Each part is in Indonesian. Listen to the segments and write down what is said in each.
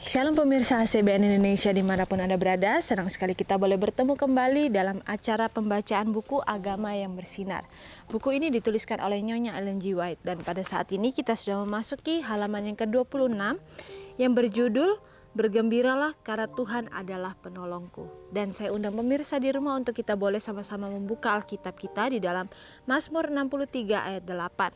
Shalom pemirsa ACBN Indonesia dimanapun Anda berada, senang sekali kita boleh bertemu kembali dalam acara pembacaan buku Agama yang Bersinar. Buku ini dituliskan oleh Nyonya Ellen G. White dan pada saat ini kita sudah memasuki halaman yang ke-26 yang berjudul Bergembiralah karena Tuhan adalah penolongku. Dan saya undang pemirsa di rumah untuk kita boleh sama-sama membuka Alkitab kita di dalam Mazmur 63 ayat 8.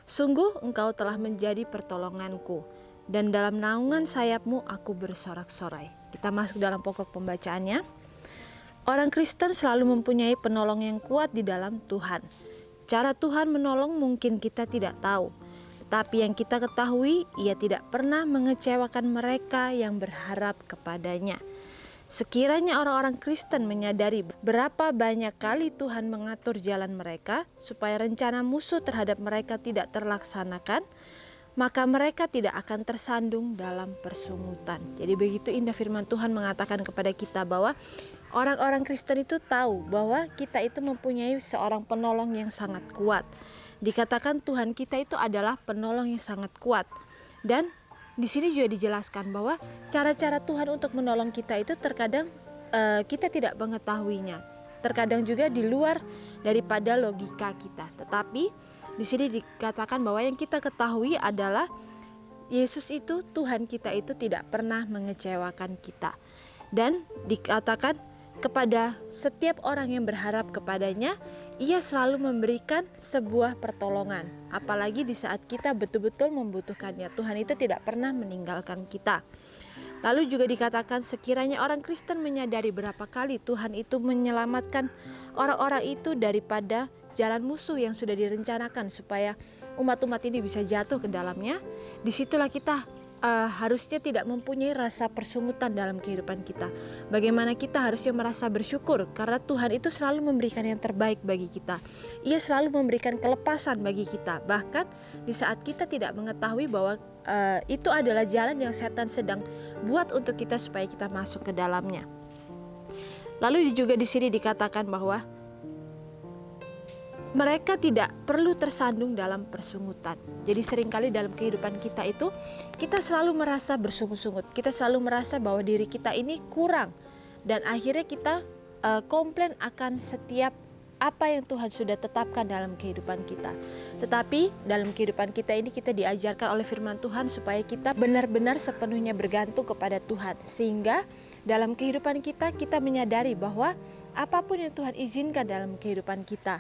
Sungguh engkau telah menjadi pertolonganku, dan dalam naungan sayapmu aku bersorak-sorai. Kita masuk dalam pokok pembacaannya. Orang Kristen selalu mempunyai penolong yang kuat di dalam Tuhan. Cara Tuhan menolong mungkin kita tidak tahu, tetapi yang kita ketahui, Ia tidak pernah mengecewakan mereka yang berharap kepadanya. Sekiranya orang-orang Kristen menyadari berapa banyak kali Tuhan mengatur jalan mereka supaya rencana musuh terhadap mereka tidak terlaksanakan, maka mereka tidak akan tersandung dalam persungutan. Jadi begitu indah firman Tuhan mengatakan kepada kita bahwa orang-orang Kristen itu tahu bahwa kita itu mempunyai seorang penolong yang sangat kuat. Dikatakan Tuhan kita itu adalah penolong yang sangat kuat. Dan di sini juga dijelaskan bahwa cara-cara Tuhan untuk menolong kita itu terkadang kita tidak mengetahuinya. Terkadang juga di luar daripada logika kita. Tetapi di sini dikatakan bahwa yang kita ketahui adalah Yesus itu, Tuhan kita itu tidak pernah mengecewakan kita. Dan dikatakan kepada setiap orang yang berharap kepadanya, Ia selalu memberikan sebuah pertolongan. Apalagi di saat kita betul-betul membutuhkannya, Tuhan itu tidak pernah meninggalkan kita. Lalu juga dikatakan sekiranya orang Kristen menyadari berapa kali Tuhan itu menyelamatkan orang-orang itu daripada jalan musuh yang sudah direncanakan supaya umat-umat ini bisa jatuh ke dalamnya, disitulah kita harusnya tidak mempunyai rasa persungutan dalam kehidupan kita. Bagaimana kita harusnya merasa bersyukur karena Tuhan itu selalu memberikan yang terbaik bagi kita. Ia selalu memberikan kelepasan bagi kita. Bahkan di saat kita tidak mengetahui bahwa itu adalah jalan yang setan sedang buat untuk kita supaya kita masuk ke dalamnya. Lalu juga di sini dikatakan bahwa mereka tidak perlu tersandung dalam persungutan. Jadi seringkali dalam kehidupan kita itu kita selalu merasa bersungut-sungut. Kita selalu merasa bahwa diri kita ini kurang. Dan akhirnya kita komplain akan setiap apa yang Tuhan sudah tetapkan dalam kehidupan kita. Tetapi dalam kehidupan kita ini kita diajarkan oleh firman Tuhan supaya kita benar-benar sepenuhnya bergantung kepada Tuhan. Sehingga dalam kehidupan kita menyadari bahwa apapun yang Tuhan izinkan dalam kehidupan kita,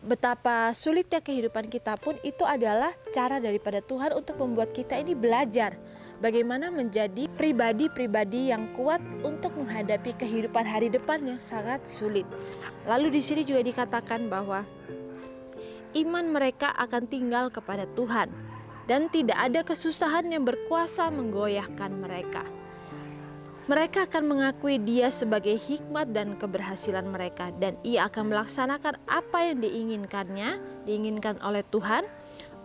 betapa sulitnya kehidupan kita pun itu adalah cara daripada Tuhan untuk membuat kita ini belajar bagaimana menjadi pribadi-pribadi yang kuat untuk menghadapi kehidupan hari depan yang sangat sulit. Lalu di sini juga dikatakan bahwa iman mereka akan tinggal kepada Tuhan dan tidak ada kesusahan yang berkuasa menggoyahkan mereka. Mereka akan mengakui Dia sebagai hikmat dan keberhasilan mereka, dan Ia akan melaksanakan apa yang diinginkan oleh Tuhan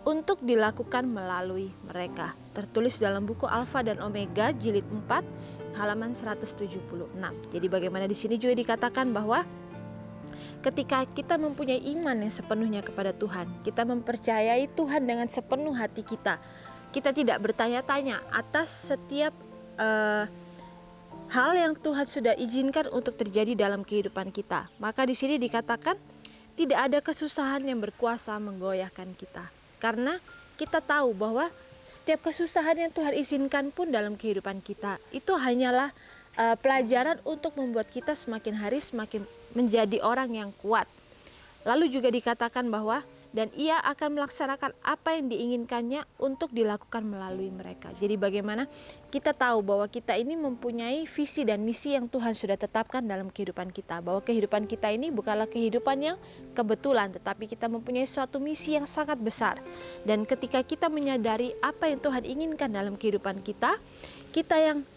untuk dilakukan melalui mereka. Tertulis dalam buku Alfa dan Omega jilid 4 halaman 176. Jadi bagaimana di sini juga dikatakan bahwa ketika kita mempunyai iman yang sepenuhnya kepada Tuhan, kita mempercayai Tuhan dengan sepenuh hati kita. Kita tidak bertanya-tanya atas setiap hal yang Tuhan sudah izinkan untuk terjadi dalam kehidupan kita. Maka di sini dikatakan tidak ada kesusahan yang berkuasa menggoyahkan kita. Karena kita tahu bahwa setiap kesusahan yang Tuhan izinkan pun dalam kehidupan kita itu hanyalah pelajaran untuk membuat kita semakin hari semakin menjadi orang yang kuat. Lalu juga dikatakan bahwa dan Ia akan melaksanakan apa yang diinginkannya untuk dilakukan melalui mereka. Jadi bagaimana kita tahu bahwa kita ini mempunyai visi dan misi yang Tuhan sudah tetapkan dalam kehidupan kita. Bahwa kehidupan kita ini bukanlah kehidupan yang kebetulan, tetapi kita mempunyai suatu misi yang sangat besar. Dan ketika kita menyadari apa yang Tuhan inginkan dalam kehidupan kita, kita yang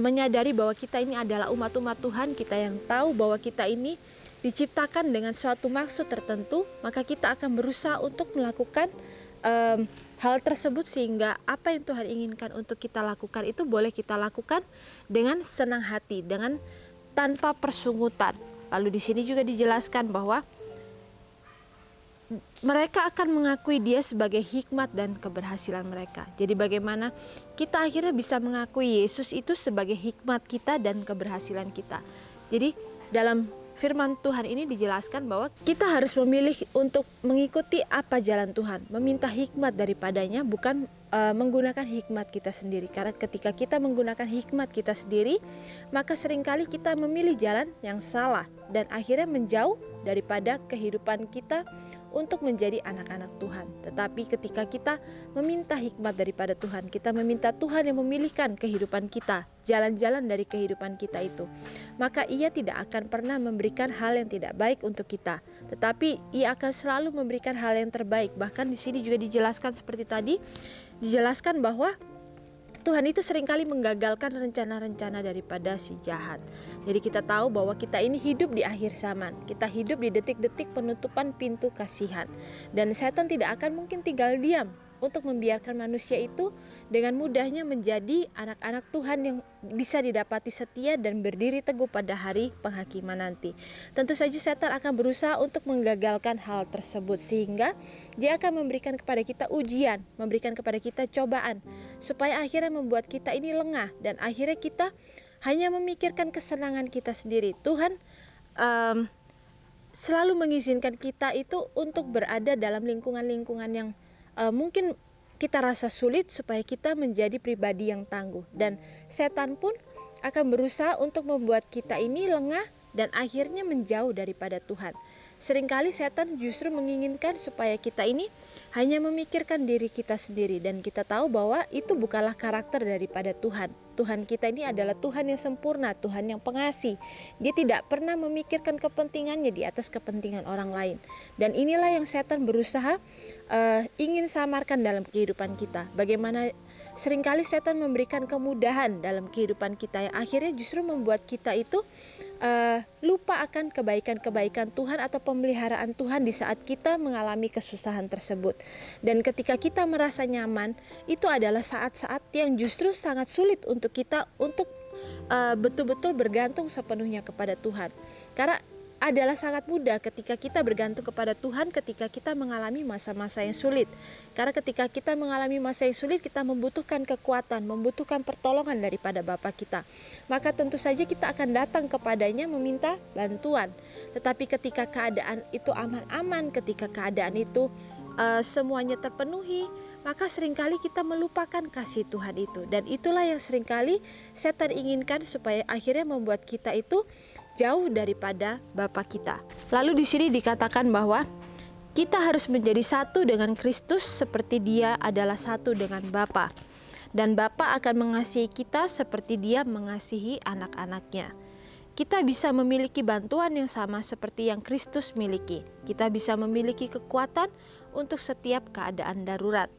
menyadari bahwa kita ini adalah umat-umat Tuhan, kita yang tahu bahwa kita ini diciptakan dengan suatu maksud tertentu, maka kita akan berusaha untuk melakukan hal tersebut sehingga apa yang Tuhan inginkan untuk kita lakukan itu boleh kita lakukan dengan senang hati, dengan tanpa persungutan. Lalu di sini juga dijelaskan bahwa mereka akan mengakui dia sebagai hikmat dan keberhasilan mereka. Jadi bagaimana kita akhirnya bisa mengakui Yesus itu sebagai hikmat kita dan keberhasilan kita. Jadi dalam firman Tuhan ini dijelaskan bahwa kita harus memilih untuk mengikuti apa jalan Tuhan, meminta hikmat daripadanya, bukan menggunakan hikmat kita sendiri. Karena ketika kita menggunakan hikmat kita sendiri, maka seringkali kita memilih jalan yang salah dan akhirnya menjauh daripada kehidupan kita untuk menjadi anak-anak Tuhan. Tetapi ketika kita meminta hikmat daripada Tuhan, kita meminta Tuhan yang memilihkan kehidupan kita, jalan-jalan dari kehidupan kita itu, maka Ia tidak akan pernah memberikan hal yang tidak baik untuk kita, tetapi Ia akan selalu memberikan hal yang terbaik. Bahkan di sini juga dijelaskan seperti tadi, dijelaskan bahwa Tuhan itu seringkali menggagalkan rencana-rencana daripada si jahat. Jadi kita tahu bahwa kita ini hidup di akhir zaman. Kita hidup di detik-detik penutupan pintu kasihan. Dan setan tidak akan mungkin tinggal diam untuk membiarkan manusia itu dengan mudahnya menjadi anak-anak Tuhan yang bisa didapati setia dan berdiri teguh pada hari penghakiman nanti. Tentu saja setan akan berusaha untuk menggagalkan hal tersebut, sehingga dia akan memberikan kepada kita ujian, memberikan kepada kita cobaan, supaya akhirnya membuat kita ini lengah dan akhirnya kita hanya memikirkan kesenangan kita sendiri. Tuhan selalu mengizinkan kita itu untuk berada dalam lingkungan-lingkungan yang mungkin kita rasa sulit supaya kita menjadi pribadi yang tangguh, dan setan pun akan berusaha untuk membuat kita ini lengah dan akhirnya menjauh daripada Tuhan. Seringkali setan justru menginginkan supaya kita ini hanya memikirkan diri kita sendiri, dan kita tahu bahwa itu bukanlah karakter daripada Tuhan. Tuhan kita ini adalah Tuhan yang sempurna, Tuhan yang pengasih. Dia tidak pernah memikirkan kepentingannya di atas kepentingan orang lain. Dan inilah yang setan berusaha ingin samarkan dalam kehidupan kita. Bagaimana seringkali setan memberikan kemudahan dalam kehidupan kita yang akhirnya justru membuat kita itu lupa akan kebaikan-kebaikan Tuhan atau pemeliharaan Tuhan di saat kita mengalami kesusahan tersebut. Dan ketika kita merasa nyaman, itu adalah saat-saat yang justru sangat sulit untuk kita untuk betul-betul bergantung sepenuhnya kepada Tuhan. Karena adalah sangat mudah ketika kita bergantung kepada Tuhan ketika kita mengalami masa-masa yang sulit. Karena ketika kita mengalami masa yang sulit, kita membutuhkan kekuatan, membutuhkan pertolongan daripada Bapa kita. Maka tentu saja kita akan datang kepadanya meminta bantuan. Tetapi ketika keadaan itu aman-aman, ketika keadaan itu semuanya terpenuhi, maka seringkali kita melupakan kasih Tuhan itu. Dan itulah yang seringkali setan inginkan, supaya akhirnya membuat kita itu jauh daripada Bapa kita. Lalu di sini dikatakan bahwa kita harus menjadi satu dengan Kristus seperti Dia adalah satu dengan Bapa. Dan Bapa akan mengasihi kita seperti Dia mengasihi anak-anaknya. Kita bisa memiliki bantuan yang sama seperti yang Kristus miliki. Kita bisa memiliki kekuatan untuk setiap keadaan darurat.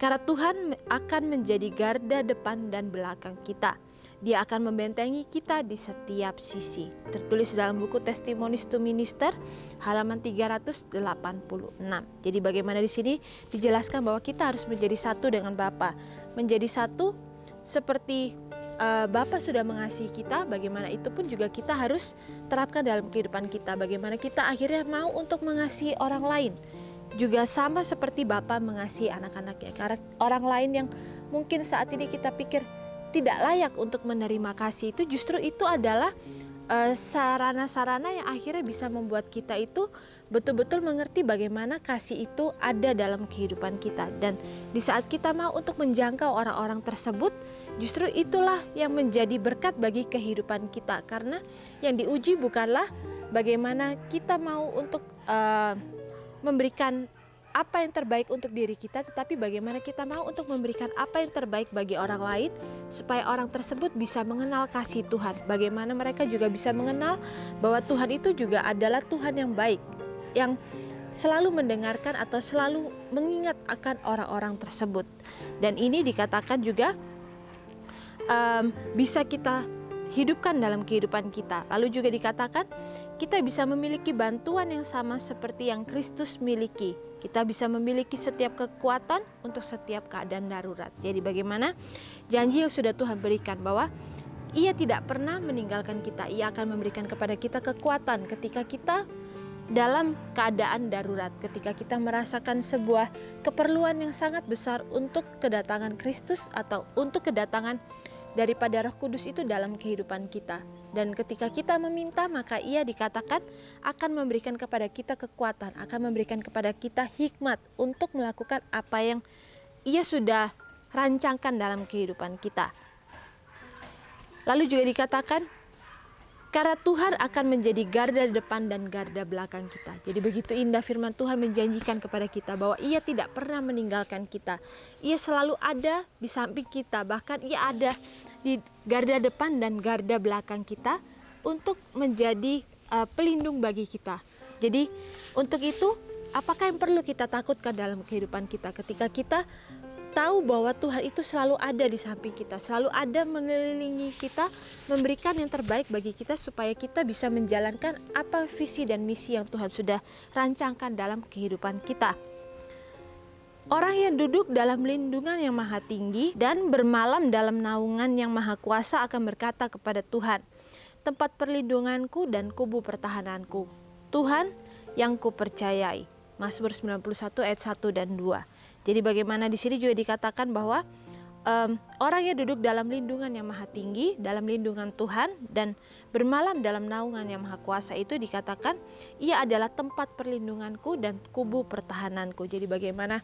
Karena Tuhan akan menjadi garda depan dan belakang kita. Dia akan membentengi kita di setiap sisi. Tertulis dalam buku Testimonies to Minister halaman 386. Jadi bagaimana di sini dijelaskan bahwa kita harus menjadi satu dengan Bapa. Menjadi satu seperti Bapa sudah mengasihi kita, bagaimana itu pun juga kita harus terapkan dalam kehidupan kita. Bagaimana kita akhirnya mau untuk mengasihi orang lain. Juga sama seperti Bapa mengasihi anak-anaknya. Karena orang lain yang mungkin saat ini kita pikir tidak layak untuk menerima kasih, itu justru itu adalah sarana-sarana yang akhirnya bisa membuat kita itu betul-betul mengerti bagaimana kasih itu ada dalam kehidupan kita. Dan di saat kita mau untuk menjangkau orang-orang tersebut, justru itulah yang menjadi berkat bagi kehidupan kita. Karena yang diuji bukanlah bagaimana kita mau untuk memberikan apa yang terbaik untuk diri kita, tetapi bagaimana kita mau untuk memberikan apa yang terbaik bagi orang lain, supaya orang tersebut bisa mengenal kasih Tuhan. Bagaimana mereka juga bisa mengenal bahwa Tuhan itu juga adalah Tuhan yang baik, yang selalu mendengarkan atau selalu mengingat akan orang-orang tersebut. Dan ini dikatakan juga bisa kita hidupkan dalam kehidupan kita. Lalu juga dikatakan kita bisa memiliki bantuan yang sama seperti yang Kristus miliki. Kita bisa memiliki setiap kekuatan untuk setiap keadaan darurat. Jadi bagaimana janji yang sudah Tuhan berikan bahwa Ia tidak pernah meninggalkan kita. Ia akan memberikan kepada kita kekuatan ketika kita dalam keadaan darurat, ketika kita merasakan sebuah keperluan yang sangat besar untuk kedatangan Kristus atau untuk kedatangan daripada Roh Kudus itu dalam kehidupan kita. Dan ketika kita meminta, maka Ia dikatakan akan memberikan kepada kita kekuatan, akan memberikan kepada kita hikmat untuk melakukan apa yang Ia sudah rancangkan dalam kehidupan kita. Lalu juga dikatakan, karena Tuhan akan menjadi garda depan dan garda belakang kita. Jadi begitu indah firman Tuhan menjanjikan kepada kita bahwa Ia tidak pernah meninggalkan kita. Ia selalu ada di samping kita, bahkan Ia ada di garda depan dan garda belakang kita untuk menjadi pelindung bagi kita. Jadi untuk itu, apakah yang perlu kita takutkan dalam kehidupan kita ketika kita tahu bahwa Tuhan itu selalu ada di samping kita, selalu ada mengelilingi kita, memberikan yang terbaik bagi kita supaya kita bisa menjalankan apa visi dan misi yang Tuhan sudah rancangkan dalam kehidupan kita. Orang yang duduk dalam lindungan yang maha tinggi dan bermalam dalam naungan yang maha kuasa akan berkata kepada Tuhan, tempat perlindunganku dan kubu pertahananku, Tuhan yang kupercayai. Mazmur 91 ayat 1 dan 2. Jadi bagaimana di sini juga dikatakan bahwa orang yang duduk dalam lindungan yang maha tinggi, dalam lindungan Tuhan dan bermalam dalam naungan yang maha kuasa itu dikatakan ia adalah tempat perlindunganku dan kubu pertahananku. Jadi bagaimana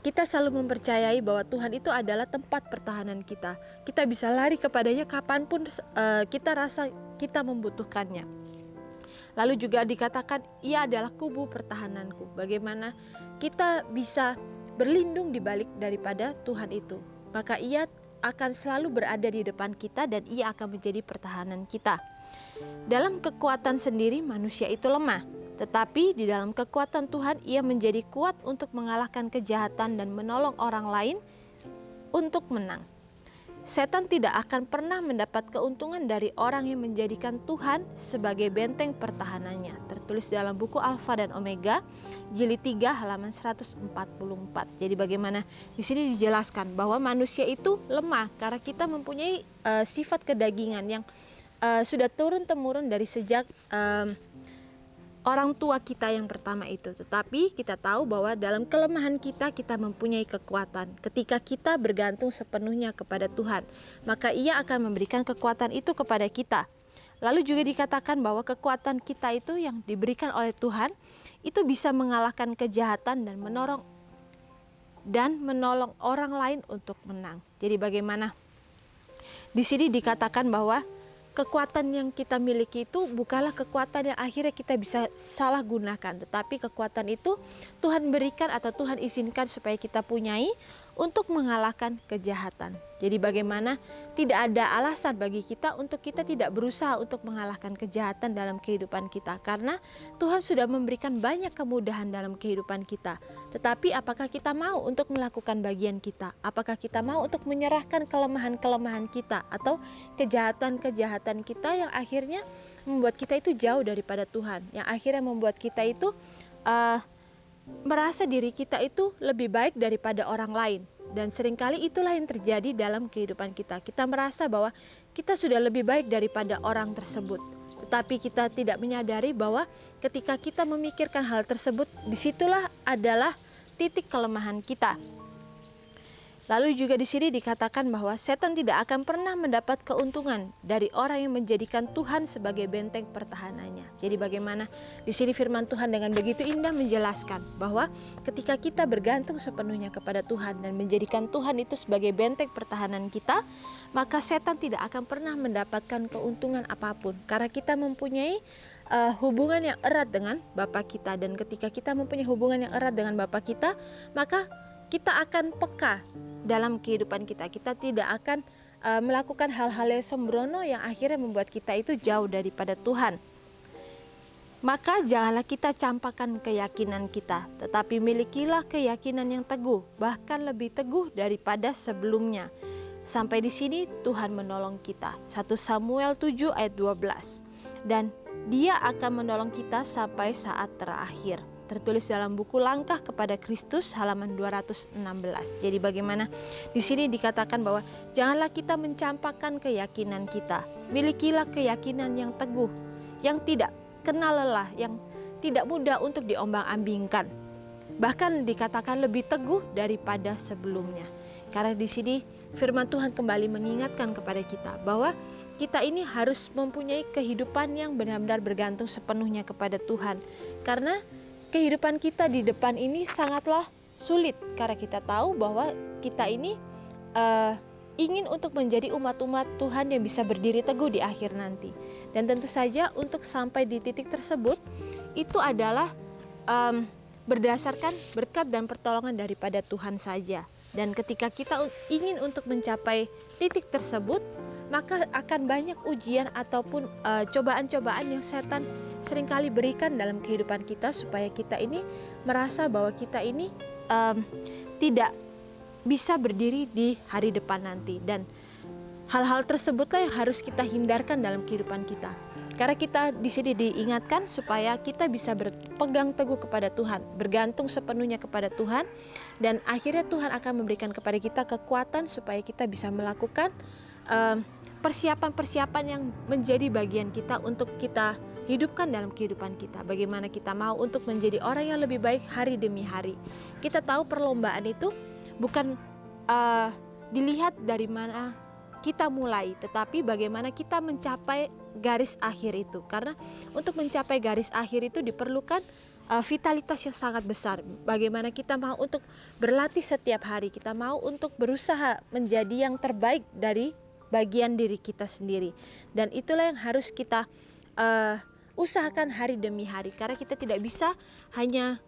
kita selalu mempercayai bahwa Tuhan itu adalah tempat pertahanan kita. Kita bisa lari kepadanya kapanpun kita rasa kita membutuhkannya. Lalu juga dikatakan ia adalah kubu pertahananku. Bagaimana kita bisa berlindung di balik daripada Tuhan itu. Maka Ia akan selalu berada di depan kita dan Ia akan menjadi pertahanan kita. Dalam kekuatan sendiri manusia itu lemah. Tetapi di dalam kekuatan Tuhan Ia menjadi kuat untuk mengalahkan kejahatan dan menolong orang lain untuk menang. Setan tidak akan pernah mendapat keuntungan dari orang yang menjadikan Tuhan sebagai benteng pertahanannya. Tertulis dalam buku Alfa dan Omega, jilid 3 halaman 144. Jadi bagaimana di sini dijelaskan bahwa manusia itu lemah karena kita mempunyai sifat kedagingan yang sudah turun-temurun dari sejak orang tua kita yang pertama itu. Tetapi kita tahu bahwa dalam kelemahan kita, kita mempunyai kekuatan. Ketika kita bergantung sepenuhnya kepada Tuhan, maka Ia akan memberikan kekuatan itu kepada kita. Lalu juga dikatakan bahwa kekuatan kita itu yang diberikan oleh Tuhan, itu bisa mengalahkan kejahatan dan menolong orang lain untuk menang. Jadi bagaimana? Di sini dikatakan bahwa kekuatan yang kita miliki itu bukanlah kekuatan yang akhirnya kita bisa salah gunakan. Tetapi kekuatan itu Tuhan berikan atau Tuhan izinkan supaya kita punyai untuk mengalahkan kejahatan. Jadi bagaimana tidak ada alasan bagi kita untuk kita tidak berusaha untuk mengalahkan kejahatan dalam kehidupan kita. Karena Tuhan sudah memberikan banyak kemudahan dalam kehidupan kita. Tetapi apakah kita mau untuk melakukan bagian kita? Apakah kita mau untuk menyerahkan kelemahan-kelemahan kita atau kejahatan-kejahatan kita yang akhirnya membuat kita itu jauh daripada Tuhan, yang akhirnya membuat kita itu merasa diri kita itu lebih baik daripada orang lain. Dan seringkali itulah yang terjadi dalam kehidupan kita. Kita merasa bahwa kita sudah lebih baik daripada orang tersebut. Tetapi kita tidak menyadari bahwa ketika kita memikirkan hal tersebut, disitulah adalah titik kelemahan kita. Lalu juga di sini dikatakan bahwa setan tidak akan pernah mendapat keuntungan dari orang yang menjadikan Tuhan sebagai benteng pertahanannya. Jadi bagaimana di sini firman Tuhan dengan begitu indah menjelaskan bahwa ketika kita bergantung sepenuhnya kepada Tuhan dan menjadikan Tuhan itu sebagai benteng pertahanan kita, maka setan tidak akan pernah mendapatkan keuntungan apapun karena kita mempunyai hubungan yang erat dengan Bapa kita. Dan ketika kita mempunyai hubungan yang erat dengan Bapa kita, maka kita akan peka dalam kehidupan kita. Kita tidak akan melakukan hal-hal yang sembrono yang akhirnya membuat kita itu jauh daripada Tuhan. Maka janganlah kita campakkan keyakinan kita, tetapi milikilah keyakinan yang teguh, bahkan lebih teguh daripada sebelumnya. Sampai di sini Tuhan menolong kita. 1 Samuel 7 ayat 12. Dan Dia akan menolong kita sampai saat terakhir. Tertulis dalam buku Langkah kepada Kristus halaman 216. Jadi bagaimana di sini dikatakan bahwa janganlah kita mencampakkan keyakinan kita. Milikilah keyakinan yang teguh, yang tidak kenal lelah, yang tidak mudah untuk diombang-ambingkan. Bahkan dikatakan lebih teguh daripada sebelumnya. Karena di sini firman Tuhan kembali mengingatkan kepada kita bahwa kita ini harus mempunyai kehidupan yang benar-benar bergantung sepenuhnya kepada Tuhan. Karena kehidupan kita di depan ini sangatlah sulit, karena kita tahu bahwa kita ini ingin untuk menjadi umat-umat Tuhan yang bisa berdiri teguh di akhir nanti. Dan tentu saja untuk sampai di titik tersebut itu adalah berdasarkan berkat dan pertolongan daripada Tuhan saja. Dan ketika kita ingin untuk mencapai titik tersebut, maka akan banyak ujian ataupun cobaan-cobaan yang setan seringkali berikan dalam kehidupan kita, supaya kita ini merasa bahwa kita ini tidak bisa berdiri di hari depan nanti. Dan hal-hal tersebutlah yang harus kita hindarkan dalam kehidupan kita. Karena kita di sini diingatkan supaya kita bisa berpegang teguh kepada Tuhan, bergantung sepenuhnya kepada Tuhan, dan akhirnya Tuhan akan memberikan kepada kita kekuatan supaya kita bisa melakukan persiapan-persiapan yang menjadi bagian kita untuk kita hidupkan dalam kehidupan kita. Bagaimana kita mau untuk menjadi orang yang lebih baik hari demi hari. Kita tahu perlombaan itu bukan dilihat dari mana kita mulai, tetapi bagaimana kita mencapai garis akhir itu. Karena untuk mencapai garis akhir itu diperlukan vitalitas yang sangat besar. Bagaimana kita mau untuk berlatih setiap hari, kita mau untuk berusaha menjadi yang terbaik dari bagian diri kita sendiri. Dan itulah yang harus kita usahakan hari demi hari. Karena kita tidak bisa hanya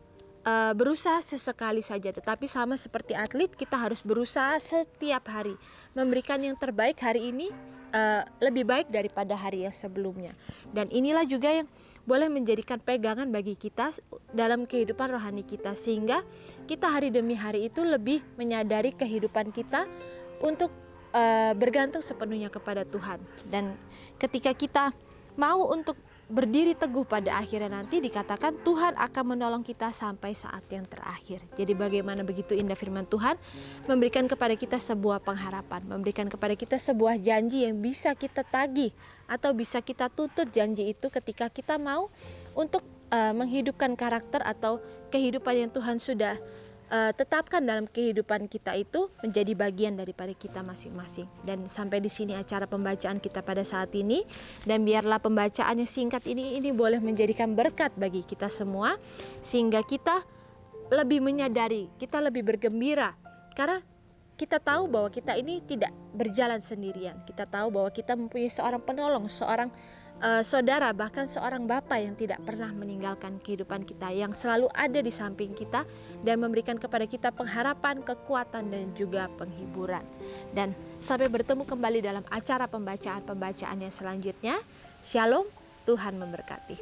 berusaha sesekali saja, tetapi sama seperti atlet, kita harus berusaha setiap hari memberikan yang terbaik. Hari ini lebih baik daripada hari yang sebelumnya. Dan inilah juga yang boleh menjadikan pegangan bagi kita dalam kehidupan rohani kita, sehingga kita hari demi hari itu lebih menyadari kehidupan kita untuk bergantung sepenuhnya kepada Tuhan. Dan ketika kita mau untuk berdiri teguh pada akhirnya nanti, dikatakan Tuhan akan menolong kita sampai saat yang terakhir. Jadi bagaimana begitu indah firman Tuhan, memberikan kepada kita sebuah pengharapan, memberikan kepada kita sebuah janji yang bisa kita tagih atau bisa kita tuntut. Janji itu ketika kita mau untuk menghidupkan karakter atau kehidupan yang Tuhan sudah tetapkan dalam kehidupan kita itu menjadi bagian daripada kita masing-masing. Dan sampai di sini acara pembacaan kita pada saat ini, dan biarlah pembacaan yang singkat ini boleh menjadikan berkat bagi kita semua, sehingga kita lebih menyadari, kita lebih bergembira, karena kita tahu bahwa kita ini tidak berjalan sendirian. Kita tahu bahwa kita mempunyai seorang penolong, seorang saudara, bahkan seorang bapa yang tidak pernah meninggalkan kehidupan kita, yang selalu ada di samping kita dan memberikan kepada kita pengharapan, kekuatan, dan juga penghiburan. Dan sampai bertemu kembali dalam acara pembacaan yang selanjutnya. Shalom, Tuhan memberkati.